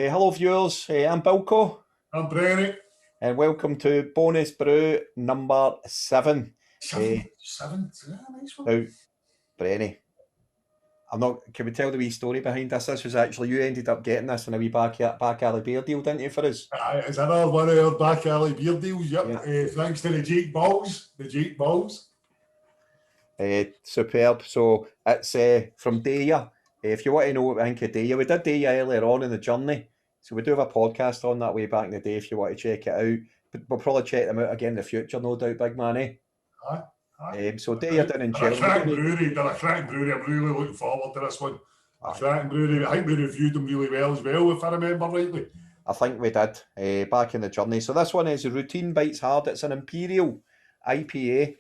Hello viewers, I'm Bilko I'm Brenny. and welcome to bonus brew number 7. Seven. Yeah, nice one. Now, Brenny, can we tell the wee story behind this? This was actually, you ended up getting this in a wee back alley beer deal, didn't you, for us? It's another one of our back alley beer deals, yep. Yeah. Thanks to the Jake Balls. Superb. So it's from DEYA. If you want to know what I think of DEYA, we did DEYA earlier on in the journey. So we do have a podcast on that way back in the day if you want to check it out. But we'll probably check them out again in the future, no doubt, big man, eh? Aye. So DEYA down in They're a cracking Cheltenhams. brewery. I'm really looking forward to this one. A cracking brewery. I think we reviewed them really well as well, if I remember rightly. I think we did back in the journey. So this one is a Routine Bites Hard. It's an Imperial IPA.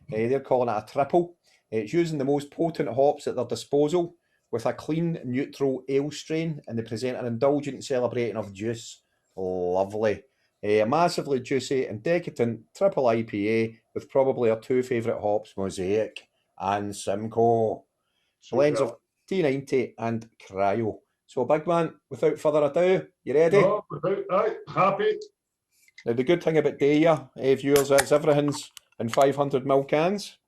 They're calling it a triple. It's using the most potent hops at their disposal with a clean, neutral ale strain, and they present an indulgent celebrating of juice. Lovely. A massively juicy and decadent triple IPA with probably our two favourite hops, Mosaic and Simcoe. Blends of T90 and Cryo. So, big man, without further ado, you ready? No, happy. Now, the good thing about DEYA, viewers, is everything's in 500ml cans.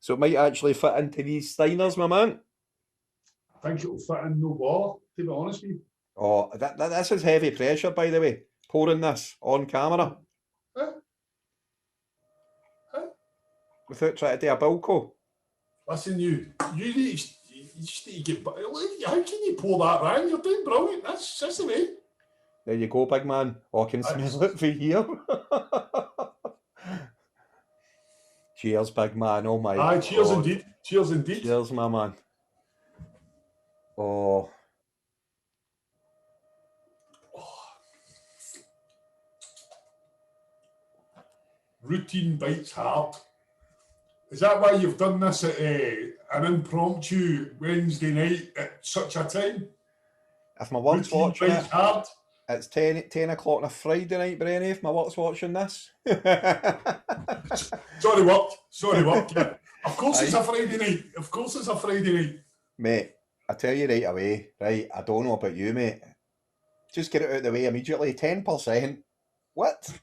So it might actually fit into these Steiners, my man. I think it'll fit in no bother, to be honest with you. Oh, this is heavy pressure, by the way. Pouring this on camera. Huh? Without trying to do a Bilko. Listen, you just need to get... How can you pour that round? You're doing brilliant. That's the way. There you go, big man. Oh, I can smell it for here. Cheers, big man. Oh my God. Cheers indeed. Cheers indeed. Cheers, my man. Oh. Routine Bites Hard. Is that why you've done this at an impromptu Wednesday night at such a time? If my work's watching it, hard. It's 10 o'clock on a Friday night, Brenny, if my work's watching this. Sorry, work. Yeah. Of course it's a Friday night. Mate, I tell you right away, right, I don't know about you, mate. Just get it out of the way immediately. 10%. What?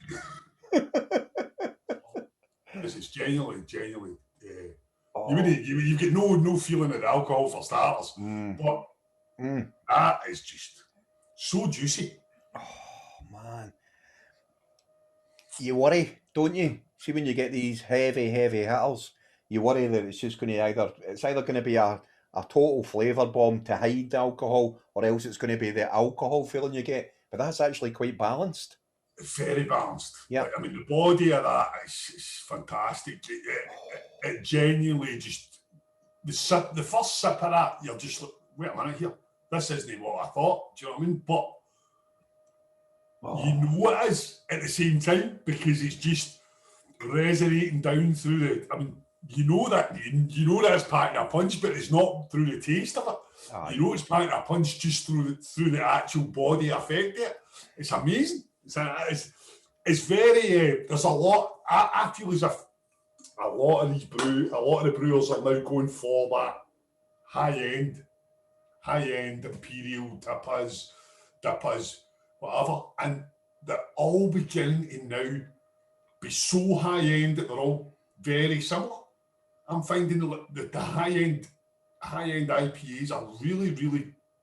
This is genuinely. Oh. You've got no feeling of the alcohol for starters. But that is just so juicy. Oh, man. You worry, don't you? See, when you get these heavy hitters, you worry that it's just going to it's either going to be a total flavour bomb to hide the alcohol, or else it's going to be the alcohol feeling you get. But that's actually quite balanced. Very balanced. Yeah. I mean, the body of that is fantastic. It genuinely just... The first sip of that, you're just like, wait a minute here. This isn't what I thought. Do you know what I mean? But you know it is at the same time, because it's just resonating down through the... I mean, you know that it's packing a punch, but it's not through the taste of it. You know it's packing a punch just through the actual body effect of it. It's amazing. It's very... there's a lot... I feel as if a lot of the brewers are now going for that high-end Imperial dippers, whatever, and they're all beginning to now be so high-end that they're all very similar. I'm finding the high-end IPAs are really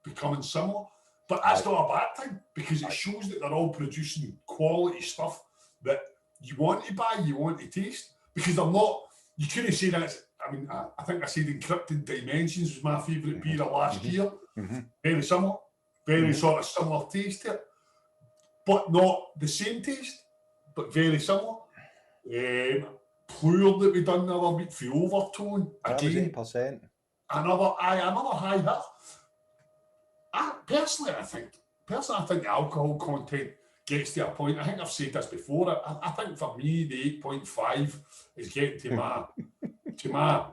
becoming similar, but that's not a bad thing, because it shows that they're all producing quality stuff that you want to buy, you want to taste, because they're not... You couldn't say that... I mean, I think I said Encrypted Dimensions was my favourite beer of last year. Very similar. Very sort of similar taste to it. But not the same taste, but very similar. Plure that we done the other week for Overtone. Again, 8%. Another high hit. Personally, I think the alcohol content gets to a point. I think I've said this before. I think for me, the 8.5 is getting to my...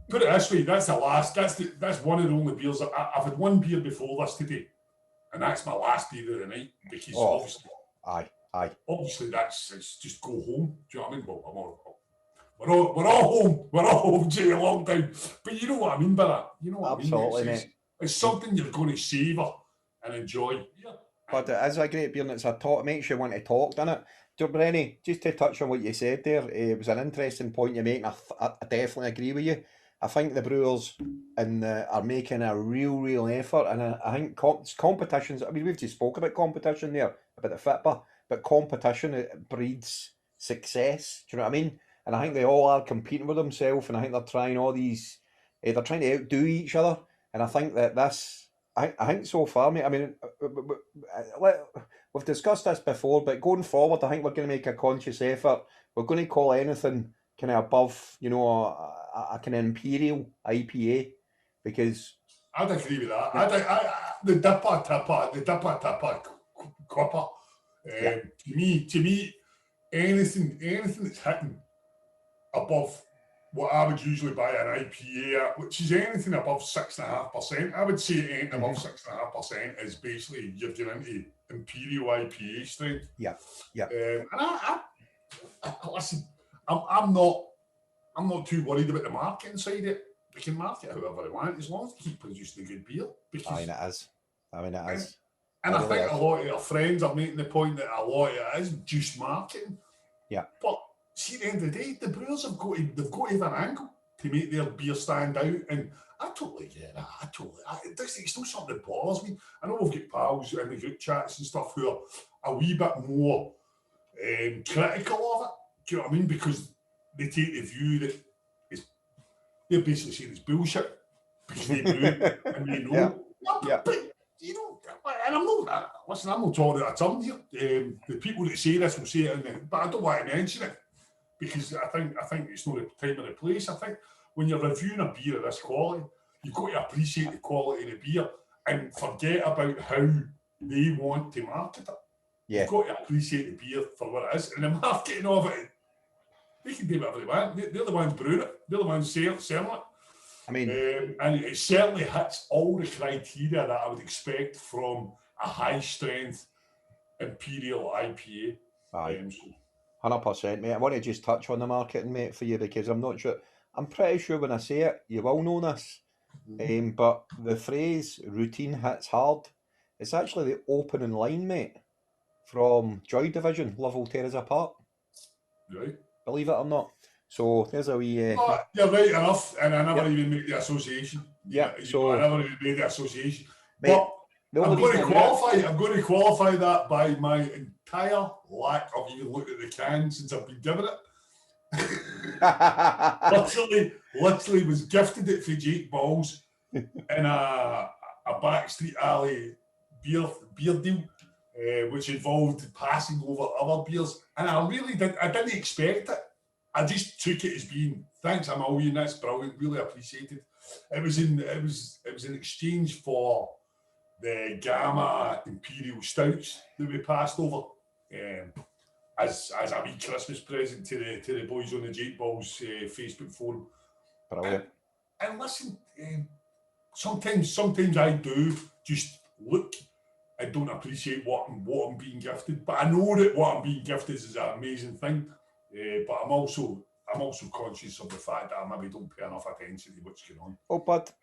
Put it this way, that's one of the only beers. I've had one beer before this today, and that's my last beer of the night, because obviously it's just go home. Do you know what I mean? Well, we're all home. We're all home, Jay, a long time. But you know what I mean by that. You know what Absolutely, I mean? mate. It's something you're going to savour and enjoy. Yeah. But it is a great beer, and it's a talk. It makes you want to talk, doesn't it? So, Brenny, just to touch on what you said there, it was an interesting point you make. I definitely agree with you. I think the brewers are making a real effort, and I think competitions. I mean, we've just spoke about competition there, about the FITBA, but competition it breeds success. Do you know what I mean? And I think they all are competing with themselves, and I think they're trying all these. They're trying to outdo each other, and I think that this. I think so far, mate. I mean, we've discussed this before, but going forward, I think we're going to make a conscious effort. We're going to call anything kind of above, a kind of Imperial IPA, because I'd agree with that. The dipper, copper. To me, anything that's hitting above what I would usually buy an IPA at, which is anything above 6.5%. I would say anything above 6.5% is basically you're getting into Imperial IPA strength. Yeah. And I listen, I'm not too worried about the marketing side of it. We can market however we want, as long as we keep producing a good beer. I mean, it is. And I think a lot of our friends are making the point that a lot of it is just marketing. Yeah. But see, at the end of the day, the brewers have got to have an angle to make their beer stand out. And I totally get that. It's still something that bothers me. I know we've got pals in the group chats and stuff who are a wee bit more critical of it. Do you know what I mean? Because they take the view that they're basically saying it's bullshit because they brew and they know. But you know, and I'm not talking out of turn here. The people that say this will say it, but I don't want to mention it because I think it's not the time or the place. I think when you're reviewing a beer of this quality, you've got to appreciate the quality of the beer and forget about how they want to market it. Yeah. You've got to appreciate the beer for what it is, and the marketing of it. They can do whatever they want. They're the ones brewing it. They're the ones selling it. I mean, and it certainly hits all the criteria that I would expect from a high-strength Imperial IPA. 100%, mate. I want to just touch on the marketing, mate, for you because I'm not sure. I'm pretty sure when I say it, you will know this. But the phrase "routine hits hard" it's actually the opening line, mate, from Joy Division. Love will tear us apart. Right. Believe it or not. So there's a wee. You're right enough, and I never even make the association. Yeah. I never even made the association. Mate, but I'm going to qualify that by my entire lack of even looking at the can since I've been given it. literally was gifted it for Jake Balls in a backstreet alley beer deal, which involved passing over other beers, and I didn't expect it. I just took it as being thanks a million. That's brilliant. Really appreciated. It was in exchange for the Gamma Imperial Stouts that we passed over as a wee Christmas present to the boys on the Jake Balls Facebook forum. Brilliant. And listen, sometimes I do just look. I don't appreciate what I'm being gifted, but I know that what I'm being gifted is an amazing thing. But I'm also conscious of the fact that I maybe don't pay enough attention to what's going on. Oh, but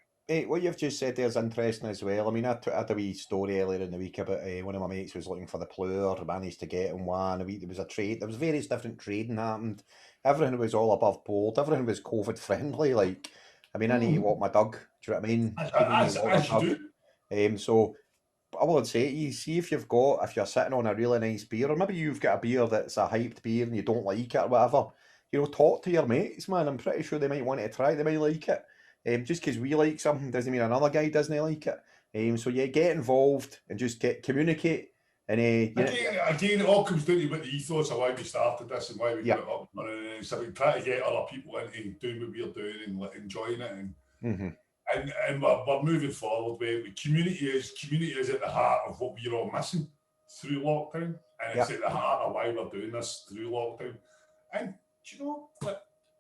what you've just said there is interesting as well. I mean, I had a wee story earlier in the week about one of my mates was looking for the Plur, managed to get him one. There was a trade. There was various different trading happened. Everything was all above board. Everything was COVID friendly. Like, I mean, I need to walk my dog. Do you know what I mean? As you do. So I would say to you, see if you're sitting on a really nice beer, or maybe you've got a beer that's a hyped beer and you don't like it or whatever, talk to your mates, man. I'm pretty sure they might want to try it, they might like it. Just because we like something doesn't mean another guy doesn't like it. So get involved and just communicate. And again, it all comes down to what the ethos of why we started this and why we got it up. So we try to get other people into doing what we're doing and enjoying it. And we're moving forward with community is at the heart of what we're all missing through lockdown, and it's at the heart of why we're doing this through lockdown. And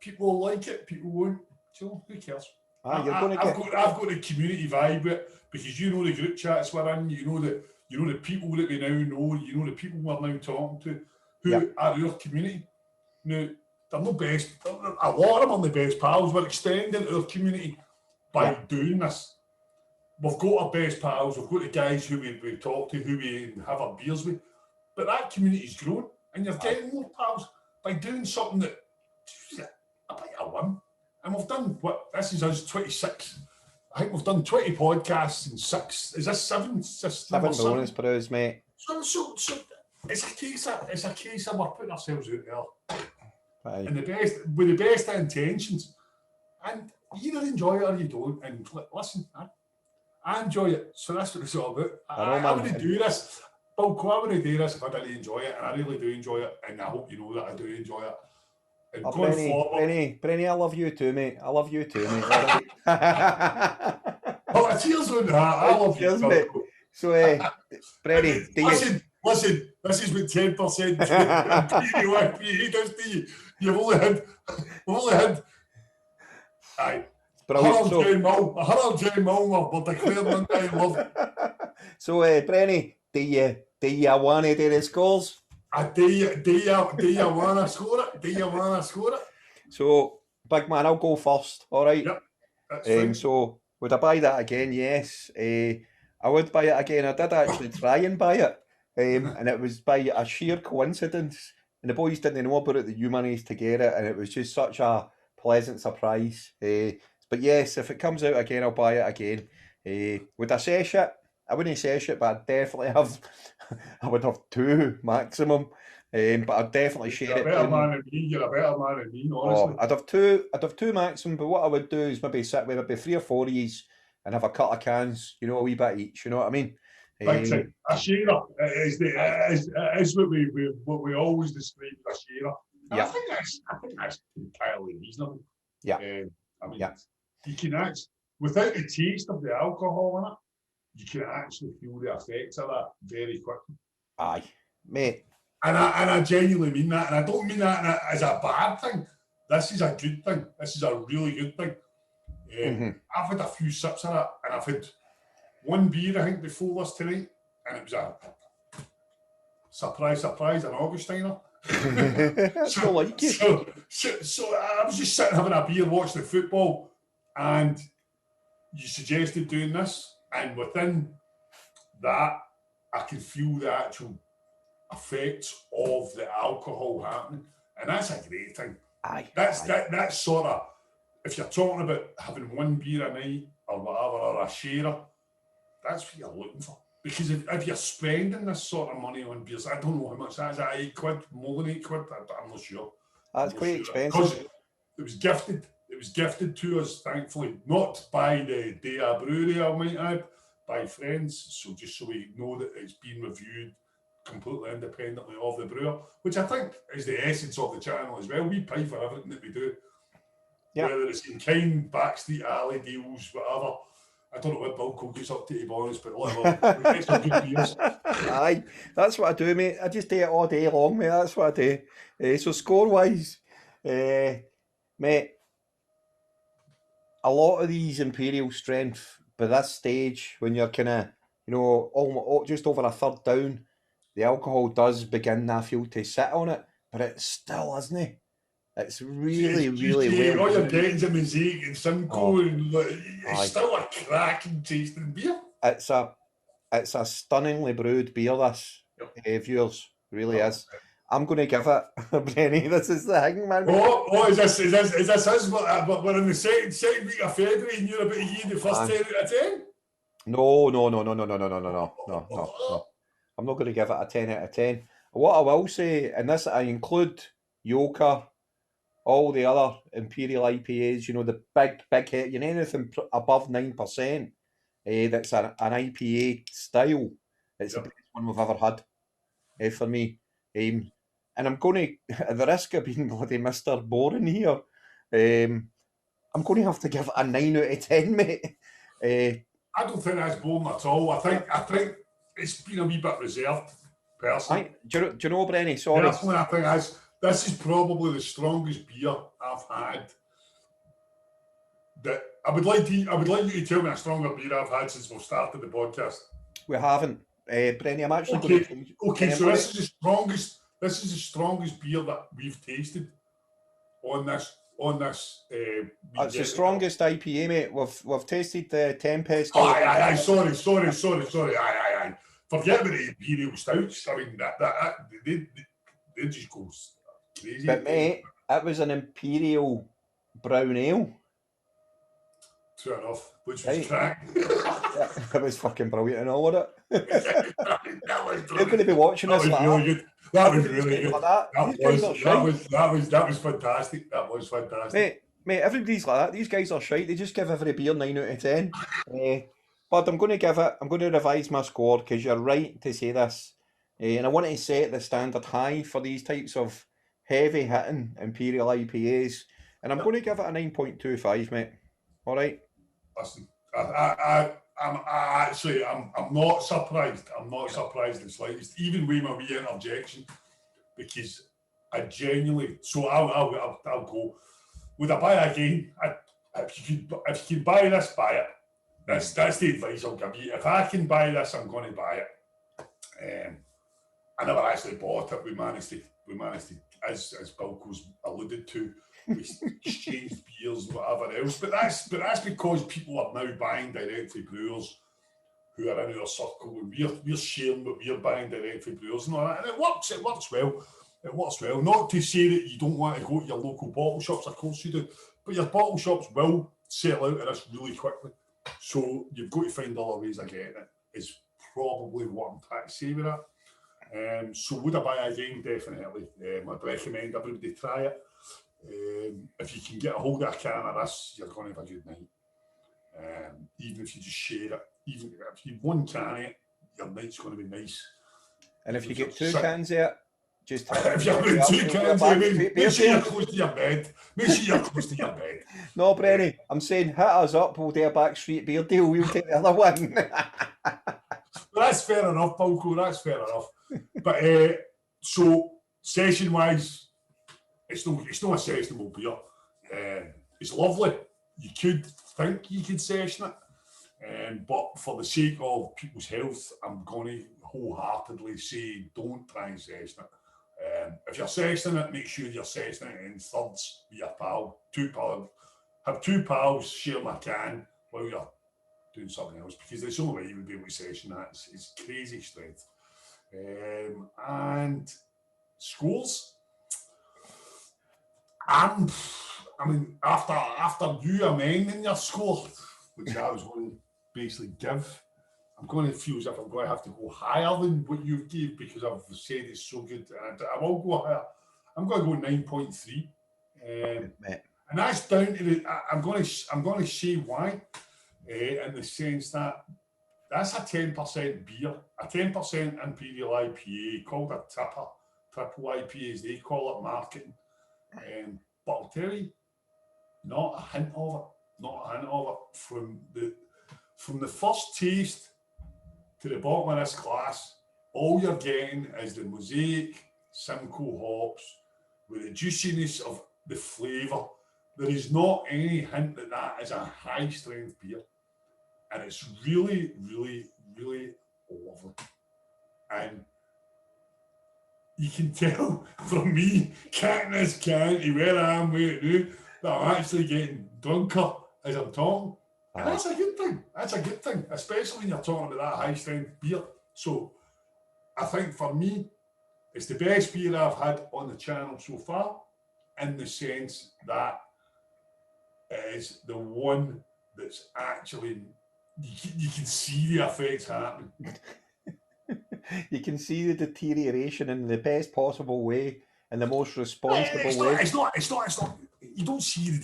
people like it, people won't. So who cares? I've got the community vibe with it because the group chats we're in, the people that we now know, the people we're now talking to who are our community. Now they're not best. A lot of them are the best pals. We're extending our community by doing this. we've got our best pals, we've got the guys who we talk to, who we have our beers with, but that community's grown, and you're getting more pals by doing something that a bit of one. And we've done this is us 26. I think we've done 20 podcasts and 6. Is this 7? Seven bonus brews, mate. So it's a case of we're putting ourselves out there. Aye. And with the best intentions. And you either enjoy it or you don't. And listen, I enjoy it. So that's what it's all about. I wouldn't do this. Bilko, I wouldn't do this if I didn't enjoy it. And I really do enjoy it. And I hope you know that I do enjoy it. And going forward. Brenny, I love you too, mate. I love you too, mate. Oh, cheers on that. I love you, mate. So, Brenny, listen, this is what 10% Imperial IPA does to you. We've only had aye. Brilliant. 100 mil, we're declaring I love it. So, Brenny, do you want to do the scores? Do you want to score it? Do you want to score it? So, big man, I'll go first, all right? Yep, that's fine. So, would I buy that again? Yes. I would buy it again. I did actually try and buy it, and it was by a sheer coincidence. And the boys didn't know about it that you managed to get it, and it was just such a pleasant surprise. But yes, if it comes out again, I'll buy it again. Would I sesh it? I wouldn't sesh it, but I'd definitely have. I would have 2 maximum, but I'd definitely share it. You're a better man than me, honestly. I'd have two maximum, but what I would do is maybe sit with maybe 3 or 4 of these and have a couple of cans, a wee bit each. You know what I mean? Big time. A sharer is what we always describe as a sharer. Yeah. I think that's entirely reasonable. Yeah. You can actually, without the taste of the alcohol in it, you can actually feel the effects of that very quickly. Aye, mate. And I genuinely mean that, and I don't mean that as a bad thing. This is a good thing. This is a really good thing. I've had a few sips of that, and I've had 1 beer, I think, before this tonight, and it was a surprise, an Augustiner. So I was just sitting having a beer, watching the football, and you suggested doing this. And within that, I can feel the actual effects of the alcohol happening. And that's a great thing. That's sort of, if you're talking about having 1 beer a night or whatever, or a sharer, that's what you're looking for. Because if you're spending this sort of money on beers, I don't know how much that is, £8, more than £8, I'm not sure. That's quite expensive. It was gifted. It was gifted to us, thankfully, not by the DEYA Brewery, I might add, by friends. So just so we know that it's been reviewed completely independently of the brewer, which I think is the essence of the channel as well. We pay for everything that we do. Yeah. Whether it's in kind, backstreet alley deals, whatever. I don't know what Bilko gets up to be honest, but whatever. We get some good beers. Aye, that's what I do, mate. I just do it all day long, mate. That's what I do. So score-wise, mate, a lot of these Imperial strength, by this stage, when you're kind of, almost just over a third down, the alcohol does begin, I feel, to sit on it, but it still isn't it? It's really well. All you're getting is a Mosaic and Simcoe, and it's still a cracking tasting beer. It's a stunningly brewed beer, this, viewers, really is. I'm going to give it, Brenny, this is the thing, man. Is this us? But we're in the second week of February and you're about to give the first 10 out of 10? No. I'm not going to give it a 10 out of 10. What I will say, and this I include Yoker, all the other Imperial IPAs, the big hit, anything above 9%, that's an IPA style. It's the best one we've ever had, for me. And I'm going to, at the risk of being bloody Mr. Boring here, I'm going to have to give it a 9 out of 10, mate. I don't think that's boring at all. I think it's been a wee bit reserved, personally. Do you know, Brenny? Sorry. Personally, I think this is probably the strongest beer I've had. That I would like you to tell me a stronger beer I've had since we've started the podcast. We haven't, Brenny. I'm actually going to. Okay, so this is the strongest beer that we've tasted on this on this. It's the strongest IPA, mate. We've tasted the Tempest. Aye. Sorry. Aye. Forget about the Imperial Stouts. I mean, they just go crazy. But mate, it was an Imperial brown ale. True enough, which was crack. Yeah, it was fucking brilliant and all, wasn't it? That was You're going to be watching this. That was really good. That was really good. That was fantastic. That was fantastic. Mate, everybody's like that. These guys are shite. They just give every beer 9 out of 10. But I'm going to revise my score because you're right to say this. And I want to set the standard high for these types of heavy hitting Imperial IPAs. And I'm going to give it a 9.25, mate. All right. Listen, I'm not surprised. I'm not surprised in the slightest, even with my wee interjection, because I genuinely. So I'll go. Would I buy again? If you can buy this, buy it. That's the advice I'll give you. If I can buy this, I'm going to buy it. I never actually bought it. We managed to, as Bilko's alluded to, we exchanged beers and whatever else. But that's because people are now buying direct from brewers who are in our circle, and we're sharing what we're buying direct from brewers and all that. And it works well. It works well. Not to say that you don't want to go to your local bottle shops, of course you do, but your bottle shops will sell out of this really quickly. So you've got to find other ways of getting it, is probably what I'm trying to say with that. So would I buy again? Definitely. I'd recommend everybody try it. If you can get a hold of a can of this, you're going to have a good night. Even if you just share it, even if you one can of it, your night's going to be nice. And if you get 2 cans of it, just if you're doing 2 cans of it, make sure you're close to your bed. No, Brenny, I'm saying hit us up. We'll do a backstreet beer deal. We'll take the other one. That's fair enough, Bilko. That's fair enough. But so session-wise, it's not a sessionable beer. It's lovely. You could think you could session it, but for the sake of people's health, I'm going to wholeheartedly say don't try and session it. If you're sessioning it, make sure you're sessioning it in thirds with your pal. 2 pals. Have 2 pals share my can while you're doing something else, because there's the only way you would be able to session that. It's crazy strength. And scores. I mean, after you amending your score, which I was going to basically give, I'm going to feel as if I'm going to have to go higher than what you gave, because I've said it's so good, and I will go higher. I'm going to go 9.3, and that's down to the. I'm going to say why, in the sense that that's a 10% beer, a 10% Imperial IPA called a triple IPA as they call it marketing. But I'll tell you, not a hint of it. From the first taste to the bottom of this glass, all you're getting is the Mosaic Simcoe hops with the juiciness of the flavour. There is not any hint that is a high strength beer, and it's really, really, really lovely. And you can tell from me kicking this can to where I am right now that I'm actually getting drunker as I'm talking. And that's a good thing. That's a good thing, especially when you're talking about that high strength beer. So I think for me, it's the best beer I've had on the channel so far, in the sense that it is the one that's actually, you can see the effects happening. You can see the deterioration in the best possible way, in the most responsible way. It's not. You don't see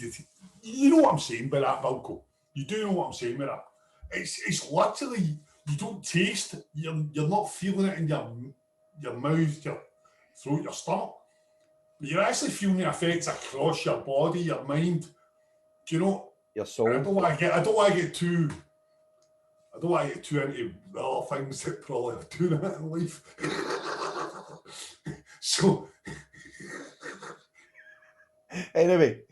you know what I'm saying by that, Bilko. You do know what I'm saying by that. It's literally, you don't taste. You're not feeling it in your mouth, your throat, your stomach. But you're actually feeling the effects across your body, your mind. Do you know? Your soul. I don't want to get too into the other things that probably are doing that in life. So, anyway,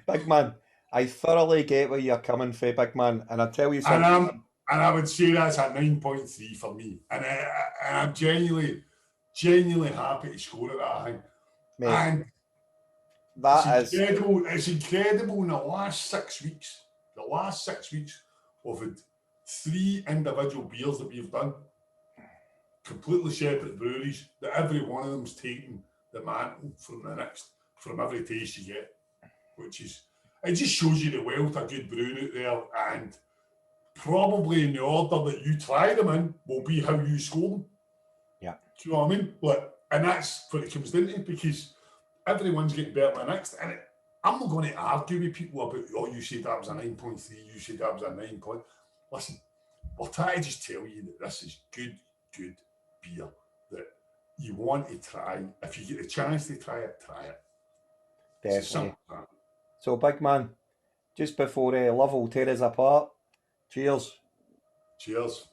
big man, I thoroughly get where you're coming from, big man, and I tell you something. And I would say that's a 9.3 for me, and I'm genuinely happy to score at that thing. Mate, That is incredible. It's incredible. In the last 6 weeks, we've had 3 individual beers that we've done, completely separate breweries, that every one of them's taken the mantle from every taste you get, which is, it just shows you the wealth of good brewing out there, and probably in the order that you try them in will be how you score them. Yeah. Do you know what I mean? And that's what it comes down to, because everyone's getting better than the next. And I'm not going to argue with people about, oh, you said that was a 9.3, you said that was a 9 point. Listen, I'll try to just tell you that this is good beer that you want to try. If you get the chance to try it, try it. Definitely. So, big man, just before love will tear us apart, cheers. Cheers.